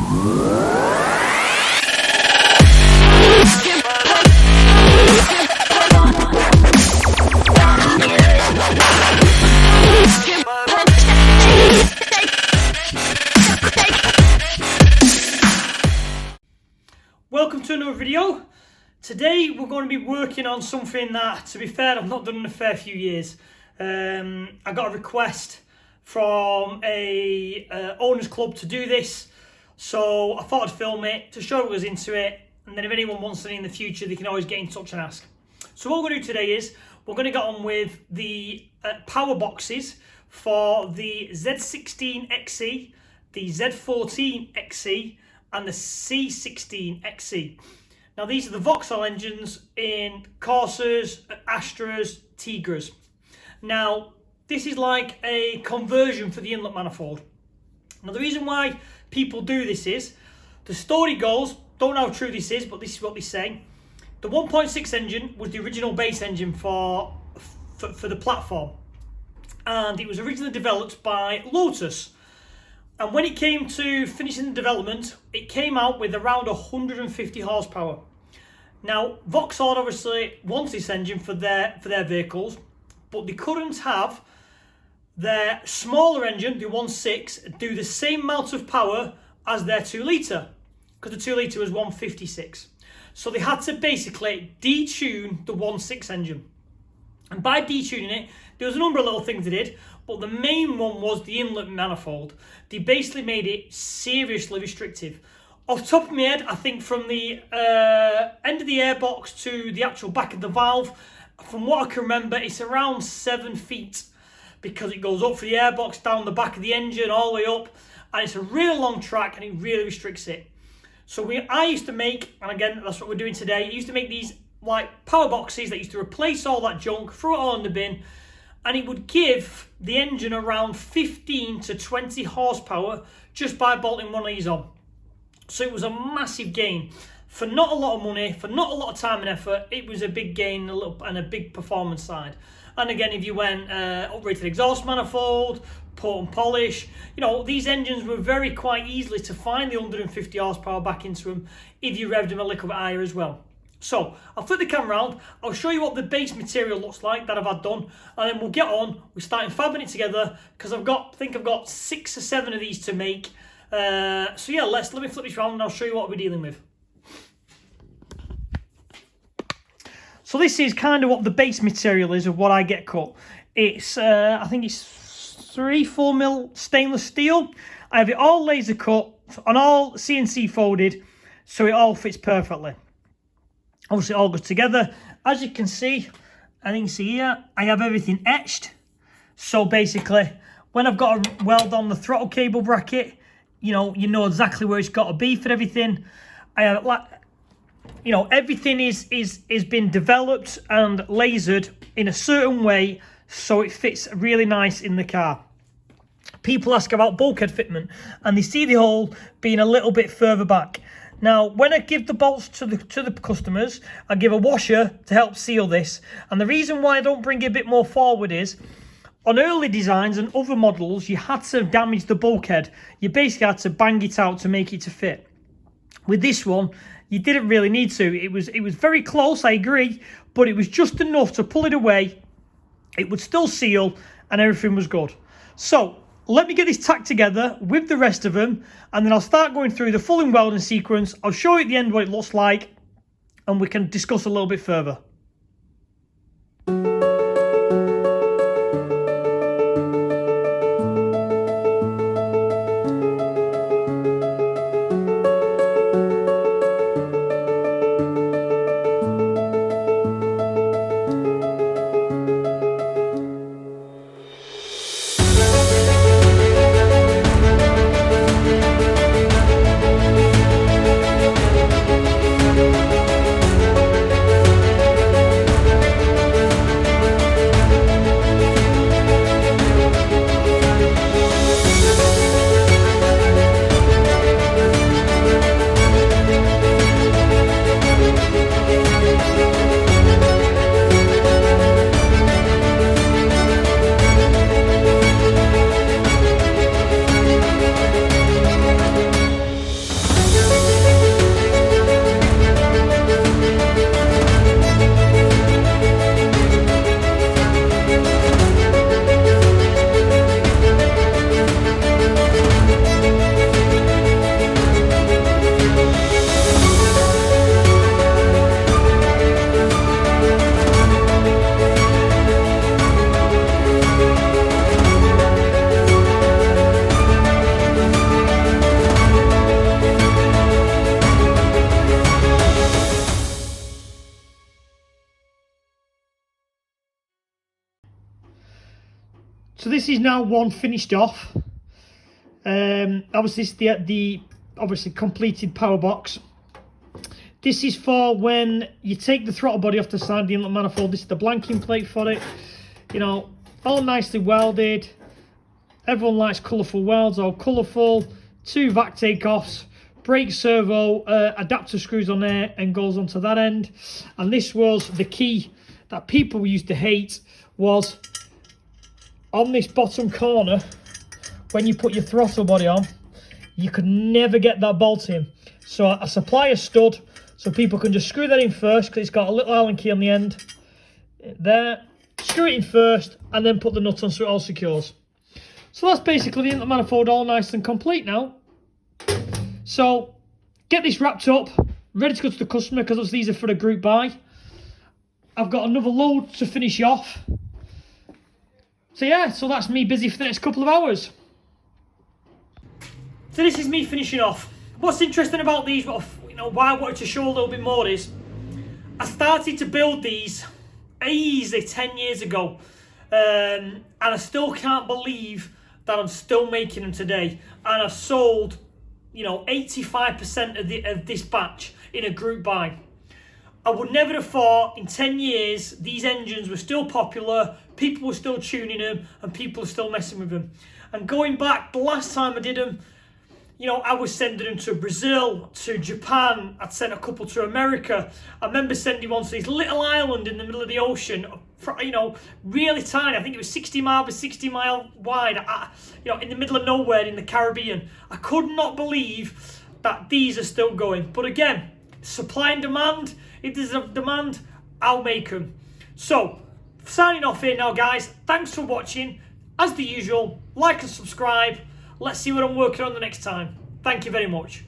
Welcome to another video. Today we're going to be working on something that, to be fair, I've not done in a fair few years. I got a request from a owners club to do this, so I thought I'd film it to show what was into it, and then if anyone wants any in the future they can always get in touch and ask. So what we're going to do today is we're going to get on with the power boxes for the Z16XE, the Z14XE and the C16XE. Now these are the Vauxhall engines in Corsas, Astras, Tigras. Now this is like a conversion for the inlet manifold. Now the reason why people do this is, the story goes, don't know how true this is, but this is what they say. The 1.6 engine was the original base engine for the platform, and it was originally developed by Lotus. And when it came to finishing the development, it came out with around 150 horsepower. Now, Vauxhall obviously wants this engine for their vehicles, but they couldn't have their smaller engine, the 1.6, do the same amount of power as their 2 litre, because the 2 litre was 156. So they had to basically detune the 1.6 engine. And by detuning it, there was a number of little things they did, but the main one was the inlet manifold. They basically made it seriously restrictive. Off the top of my head, I think from the end of the airbox to the actual back of the valve, from what I can remember, it's around 7 feet, because it goes up for the airbox, down the back of the engine, all the way up, and it's a really long track and it really restricts it. So I used to make, and again, that's what we're doing today, I used to make these like power boxes that used to replace all that junk, throw it all in the bin, and it would give the engine around 15 to 20 horsepower just by bolting one of these on. So it was a massive gain for not a lot of money, for not a lot of time and effort. It was a big gain and a big performance side. And again, if you went uprated exhaust manifold, port and polish, you know, these engines were very quite easily to find the 150 horsepower back into them if you revved them a little bit higher as well. So I'll flip the camera around, I'll show you what the base material looks like that I've had done, and then we'll get on, we're starting fabbing it together, because I think I've got 6 or 7 of these to make. So yeah, let me flip this around and I'll show you what we're dealing with. So this is kind of what the base material is of what I get cut. It's, I think it's 3-4mm stainless steel. I have it all laser cut and all CNC folded, so it all fits perfectly. Obviously it all goes together. As you can see, I think you see here, I have everything etched. So basically, when I've got to weld on the throttle cable bracket, you know exactly where it's got to be for everything. I have, you know, everything is been developed and lasered in a certain way so it fits really nice in the car. People ask about bulkhead fitment, and they see the hole being a little bit further back. Now, when I give the bolts to the customers, I give a washer to help seal this. And the reason why I don't bring it a bit more forward is, on early designs and other models, you had to damage the bulkhead. You basically had to bang it out to make it to fit. With this one, you didn't really need to. It was very close, I agree, but it was just enough to pull it away. It would still seal, and everything was good. So let me get this tacked together with the rest of them, and then I'll start going through the full welding sequence. I'll show you at the end what it looks like, and we can discuss a little bit further. So this is now one finished off. Obviously this is the obviously completed power box. This is for when you take the throttle body off the side of the inlet manifold. This is the blanking plate for it. You know, all nicely welded. Everyone likes colourful welds, all colourful. 2 vac takeoffs, brake servo, adapter screws on there and goes onto that end. And this was the key that people used to hate, was on this bottom corner, when you put your throttle body on, you could never get that bolt in. So I supply a stud so people can just screw that in first, because it's got a little Allen key on the end. There, screw it in first and then put the nut on so it all secures. So that's basically the inlet manifold all nice and complete now. So get this wrapped up, ready to go to the customer, because these are for a group buy. I've got another load to finish off. So yeah, so that's me busy for the next couple of hours. So this is me finishing off. What's interesting about these, you know, why I wanted to show a little bit more is, I started to build these easily 10 years ago. And I still can't believe that I'm still making them today. And I've sold, you know, 85% of this batch in a group buy. I would never have thought in 10 years these engines were still popular, people were still tuning them, and people were still messing with them. And going back, the last time I did them, you know, I was sending them to Brazil, to Japan. I'd sent a couple to America. I remember sending one to this little island in the middle of the ocean, you know, really tiny. I think it was 60 mile by 60 mile wide, you know, in the middle of nowhere in the Caribbean. I could not believe that these are still going. But again, supply and demand. If there's a demand, I'll make them. So, signing off here now, guys. Thanks for watching. As the usual, like and subscribe. Let's see what I'm working on the next time. Thank you very much.